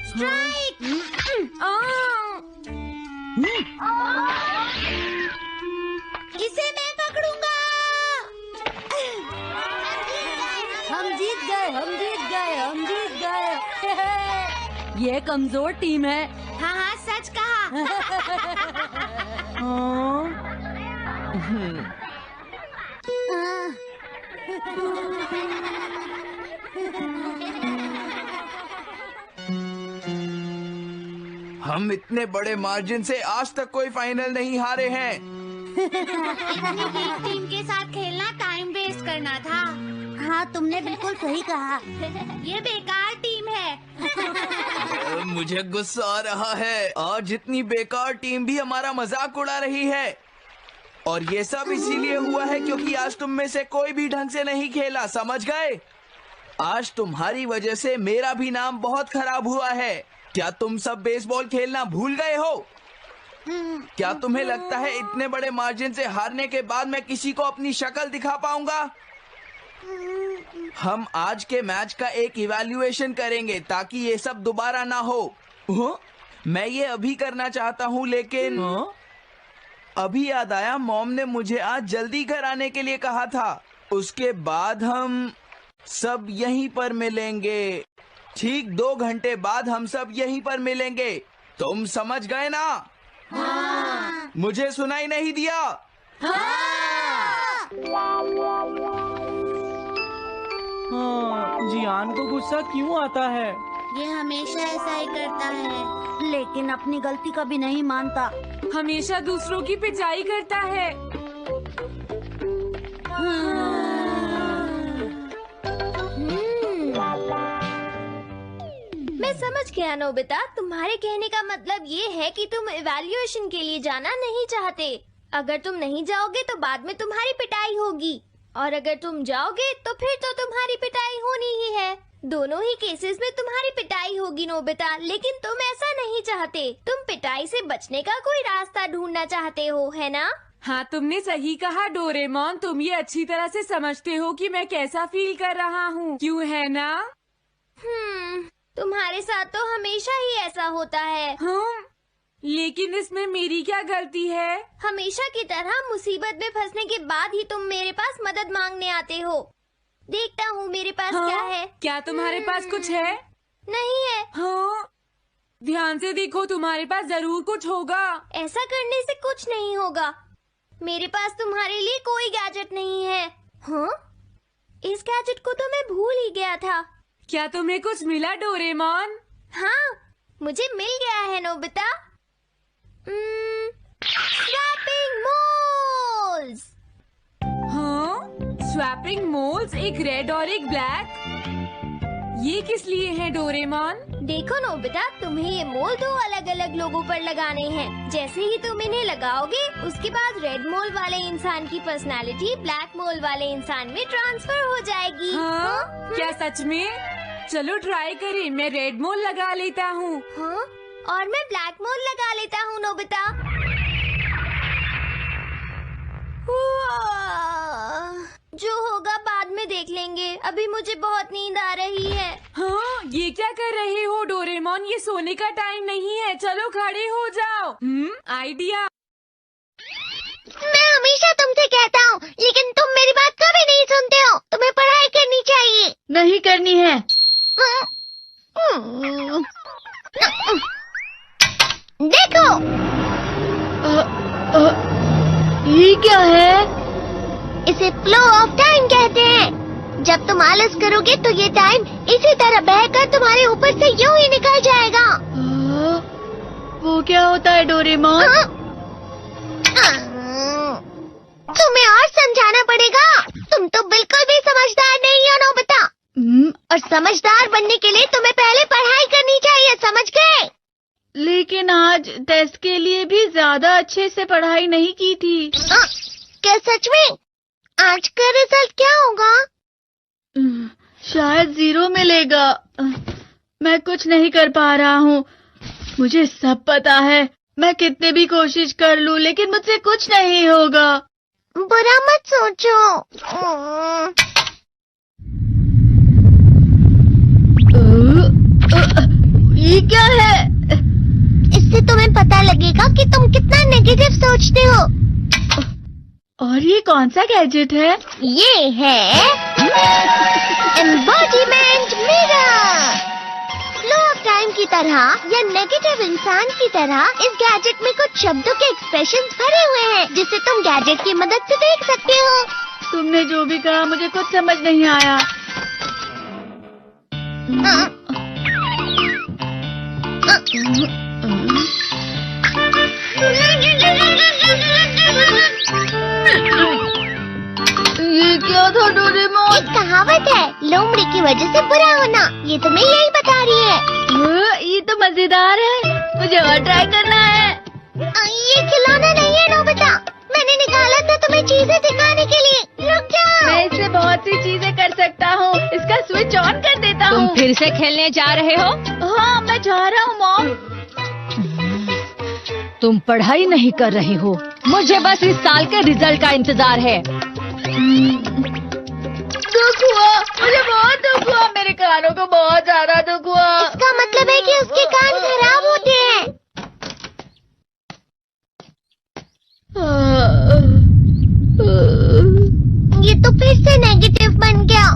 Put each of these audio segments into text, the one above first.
Strike. इसे मैं पकड़ूंगा। हम जीत गए, हम जीत गए, हम जीत गए। ये कमजोर टीम है। हाँ हाँ, सच कहा। हम इतने बड़े मार्जिन से आज तक कोई फाइनल नहीं हारे हैं। इतनी वीक टीम के साथ खेलना टाइम वेस्ट करना था। हाँ, तुमने बिल्कुल सही कहा। ये बेकार टीम है। मुझे गुस्सा आ रहा है। आज इतनी बेकार टीम भी हमारा मजाक उड़ा रही है। और ये सब इसीलिए हुआ है क्योंकि आज तुम में से कोई भी ढंग से नहीं खेला, समझ गए? आज तुम्हारी वजह से मेरा भी नाम बहुत खराब हुआ है। क्या तुम सब बेसबॉल खेलना भूल गए हो? क्या तुम्हें लगता है इतने बड़े मार्जिन से हारने के बाद मैं किसी को अपनी शक्ल दिखा पाऊंगा? हम आज के मैच का एक इवैल्यूएशन करेंगे ताकि ये सब दोबारा ना हो। मैं ये अभी करना चाहता हूँ, लेकिन अभी याद आया मॉम ने मुझे आज जल्दी घर आने के लिए कहा था। उसके बाद हम सब यहीं पर मिलेंगे। ठीक 2 घंटे बाद हम सब यहीं पर मिलेंगे। तुम समझ गए ना? हाँ। मुझे सुनाई नहीं दिया? जियान को गुस्सा क्यों आता है? ये हमेशा ऐसा ही करता है, लेकिन अपनी गलती कभी नहीं मानता। हमेशा दूसरों की पिटाई करता है। मैं समझ गया नोबिता, तुम्हारे कहने का मतलब ये है कि तुम इवैल्यूएशन के लिए जाना नहीं चाहते। अगर तुम नहीं जाओगे तो बाद में तुम्हारी पिटाई होगी, और अगर तुम जाओगे तो फिर तो तुम्हारी पिटाई होनी ही है। दोनों ही केसेस में तुम्हारी पिटाई होगी नोबिता, लेकिन तुम ऐसा नहीं चाहते। तुम पिटाई से बचने का कोई रास्ता ढूंढना चाहते हो, है ना? हाँ, तुमने सही कहा डोरेमोन। तुम ये अच्छी तरह से समझते हो कि मैं कैसा फील कर रहा हूँ, क्यों है ना? तुम्हारे साथ तो हमेशा ही ऐसा होता है। लेकिन इसमें मेरी क्या गलती है? हमेशा की तरह मुसीबत में फंसने के बाद ही तुम मेरे पास मदद मांगने आते हो। देखता हूँ मेरे पास क्या है। क्या तुम्हारे पास कुछ है? नहीं है। हाँ, ध्यान से देखो, तुम्हारे पास जरूर कुछ होगा। ऐसा करने से कुछ नहीं होगा। मेरे पास तुम्हारे लिए कोई गैजेट नहीं है। हाँ, इस गैजेट को तो मैं भूल ही गया था। क्या तुम्हें कुछ मिला डोरेमोन? हाँ, मुझे मिल गया है नोबिता। Swapping moles. हाँ, स्वैपिंग मोल्स, एक रेड और एक ब्लैक। ये किस लिए है डोरेमोन? देखो नोबिता, तुम्हें ये मोल 2 अलग अलग लोगों पर लगाने हैं। जैसे ही तुम इन्हें लगाओगे, उसके बाद रेड मोल वाले इंसान की पर्सनालिटी ब्लैक मोल वाले इंसान में ट्रांसफर हो जाएगी। हाँ? क्या सच में? चलो ट्राई करें। मैं रेड मोल लगा लेता हूँ। हाँ? और मैं ब्लैक मोल लगा लेता हूँ नोबिता। जो होगा बाद में देख लेंगे। अभी मुझे बहुत नींद आ रही है। हाँ, ये क्या कर रहे हो डोरेमोन? ये सोने का टाइम नहीं है। चलो खड़े हो जाओ। आइडिया। मैं हमेशा तुमसे कहता हूँ, लेकिन तुम मेरी बात कभी नहीं सुनते हो। तुम्हें पढ़ाई करनी चाहिए। नहीं करनी है। देखो, ये क्या है? इसे फ्लो ऑफ टाइम कहते हैं। जब तुम आलस करोगे तो ये टाइम इसी तरह बहकर तुम्हारे ऊपर से यूं ही निकल जाएगा। वो क्या होता है डोरेमोन? तुम्हें और समझाना पड़ेगा। तुम तो बिल्कुल भी समझदार नहीं हो नोबिता। और समझदार बनने के लिए तुम्हें पहले पढ़ाई करनी चाहिए, समझ गए? लेकिन आज टेस्ट के लिए भी ज्यादा अच्छे से पढ़ाई नहीं की थी। क्या सच में? आज का रिजल्ट क्या होगा? शायद 0 मिलेगा। मैं कुछ नहीं कर पा रहा हूँ। मुझे सब पता है। मैं कितने भी कोशिश कर लूँ, लेकिन मुझसे कुछ नहीं होगा। बुरा मत सोचो। ये क्या है? इससे तुम्हें पता लगेगा कि तुम कितना नेगेटिव सोचते हो। और ये कौन सा गैजेट है? ये है embodiment mirror. Flow of time की तरह या नेगेटिव इंसान की तरह इस गैजेट में कुछ शब्दों के एक्सप्रेशंस भरे हुए हैं जिसे तुम गैजेट की मदद से देख सकते हो। तुमने जो भी कहा मुझे कुछ समझ नहीं आया। ये क्या था डोरेमोन? एक कहावत है, लोमड़ी की वजह से बुरा होना। ये तुम्हें यही बता रही है। ये तो मजेदार है, मुझे और ट्राई करना है। ये खिलौना नहीं है नोबिता, मैंने निकाला था तुम्हें चीजें दिखाने के लिए। रुक जाओ। मैं इससे बहुत सी चीजें कर सकता हूँ। इसका स्विच ऑन कर देता तुम हूँ। फिर से खेलने जा रहे हो? हाँ, मैं जा रहा हूँ मॉम। तुम पढ़ाई नहीं कर रहे हो, मुझे बस इस साल के रिजल्ट का इंतजार है। दुख हुआ, मुझे बहुत दुख हुआ। मेरे कानों को बहुत ज्यादा दुख हुआ। इसका मतलब है कि उसके कान खराब होते हैं। ये तो फिर से नेगेटिव बन गया।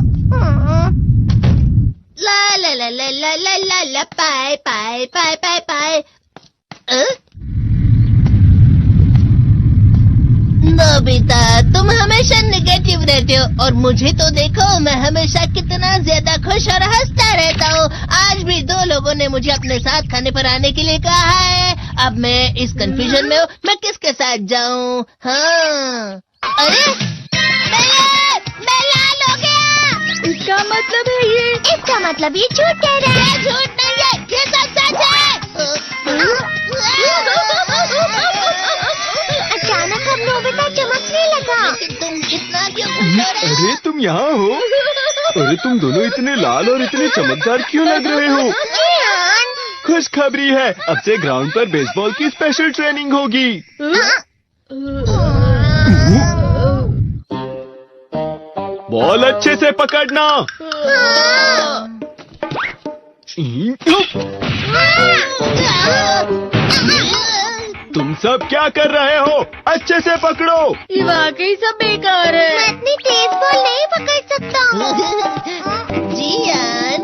ला ला ला ला ला ला ला ला पाए पाए पाए पाए पाए। नोबिता, तुम हमेशा नेगेटिव रहते हो और मुझे तो देखो, मैं हमेशा कितना ज्यादा खुश और हंसता रहता हूँ। आज भी 2 लोगों ने मुझे अपने साथ खाने पर आने के लिए कहा है। अब मैं इस कंफ्यूजन में हूँ, मैं किसके साथ जाऊँ? हाँ, अरे मैं लाल हो गया। इसका मतलब है ये? इसका मतलब ये झूठ कह रहा है। झूठ नहीं है, ये सब सच है। अचानक अब नोबिता चमकने लगा। लेकिन तुम इतना क्यों खुश हो रहे हो? अरे तुम यहाँ हो? अरे तुम दोनों इतने लाल और इतने चमकदार क्यों लग रहे हो? जियान, खुशखबरी है, अब से ग्राउंड पर बेसबॉल की स्पेशल ट्रेनिंग होगी। बॉल अच्छे से पकड़ना। तुम सब क्या कर रहे हो? अच्छे से पकड़ो। ये वाकई सब बेकार है। मैं इतनी तेज बॉल नहीं पकड़ सकता हूँ। जियान,